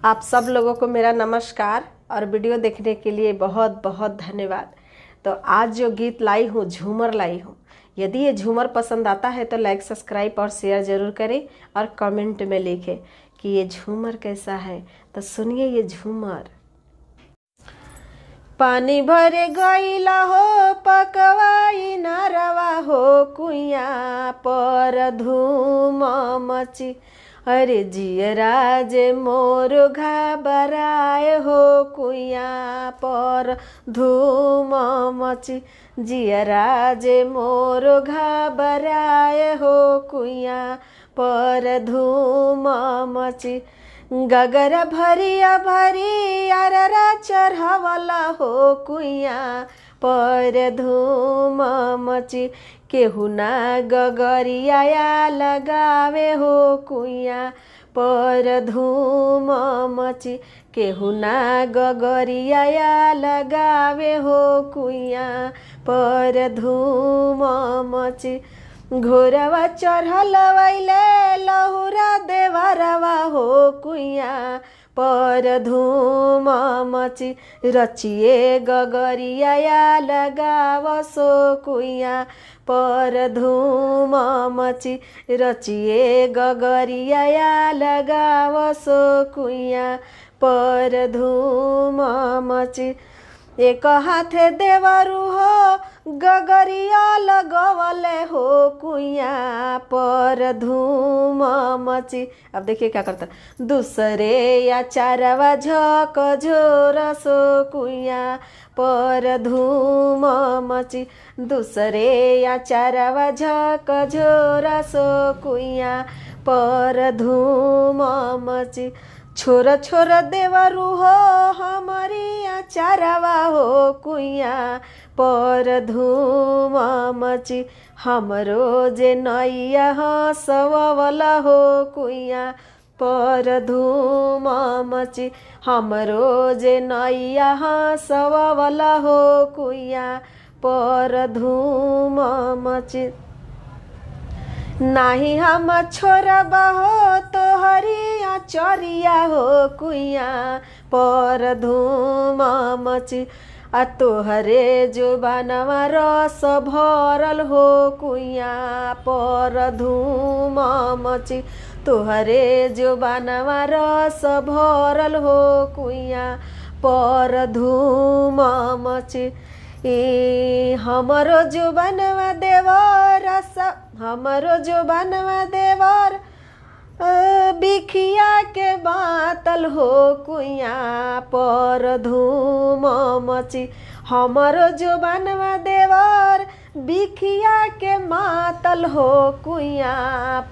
आप सब लोगों को मेरा नमस्कार और वीडियो देखने के लिए बहुत बहुत धन्यवाद। तो आज जो गीत लाई हूँ, झूमर लाई हूँ। यदि ये झूमर पसंद आता है तो लाइक, सब्सक्राइब और शेयर ज़रूर करें और कमेंट में लिखें कि ये झूमर कैसा है। तो सुनिए ये झूमर। पानी भरे गईला हो पकवाई नारवा हो, कुइया पर धूम मची। अरे जियरा जे मोर घबराए हो, कुइया पर धूम मची। जियरा जे मोर घबराए हो, कुइया पर धूम मची। गगर भरिया भरी अररा चढ़वला हो, कुइया पर धूम मची। केहू ना गगरिया लगावे हो, कुइया पर धूम मची। केहू ना गगरिया लगावे हो, कुइया पर धूम मची। घोरवा चढ़ल वैले लहुरा देवरवा हो, कुइया पर धूम मची। रचिए गगरिया लगावसो, कुइया पर धूम मची। रचिए गगरिया लगावसो, कुइया पर धूम मची। एक हाथे देवरु हो गगरिया लगवले हो, कुइया पर धूम मची। अब देखिए क्या करता, दूसरे या चारवा झक झोरसो, कुइया पर धूम मची। दूसरे या चारवा झक झोरसो, कुइया पर धूम मची। छोर छोर देवरु हो हमारी आचारवा हो, कुइया पर धूम मची। हमरो जे नैया हंसवला हो, कुइया पर धूम मची। हमरो जे नैया हंसवला हो, कुइया पर धूम मची। नाही हम छोरबा हो तोहरी चरिया हो, कुइया पर धूम मची। आ तोहरे जुबानवा रस भरल हो, कुइया पर धूम मची। तोहरे जुबानवा रस भरल हो, कुइया पर धूम मची। हमरो जुबानवा देवर हमरो जुबानवा देवर बिखिया के बातल हो, कुइया पर धूम मची। हमरो जुबानवा देवर बिखिया के मातल हो, कुइया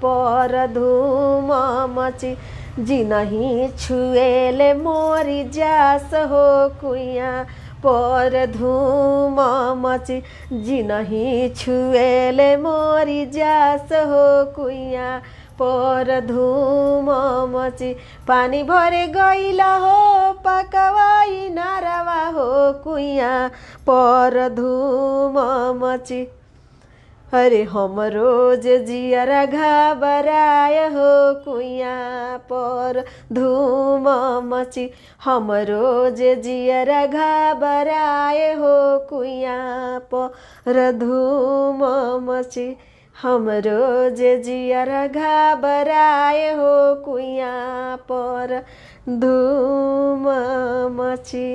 पर धूम मची। जी नहीं छुएले मोरी जास हो, कुइया पर धूम मची। जी नहीं छुएले मोरी जास हो, कुइया पर धूम मची। पानी भरे गईला हो पकवाई नारवा हो, कुइया पर धूम मची। अरे हमरो जे जियरा घबराय हो, कुइया पर धूम मची। हमरो जे जियरा घबराय हो, कुइया पर धूम मची। हमरो जे जियरा घबराय हो, कुइया पर धूम मची।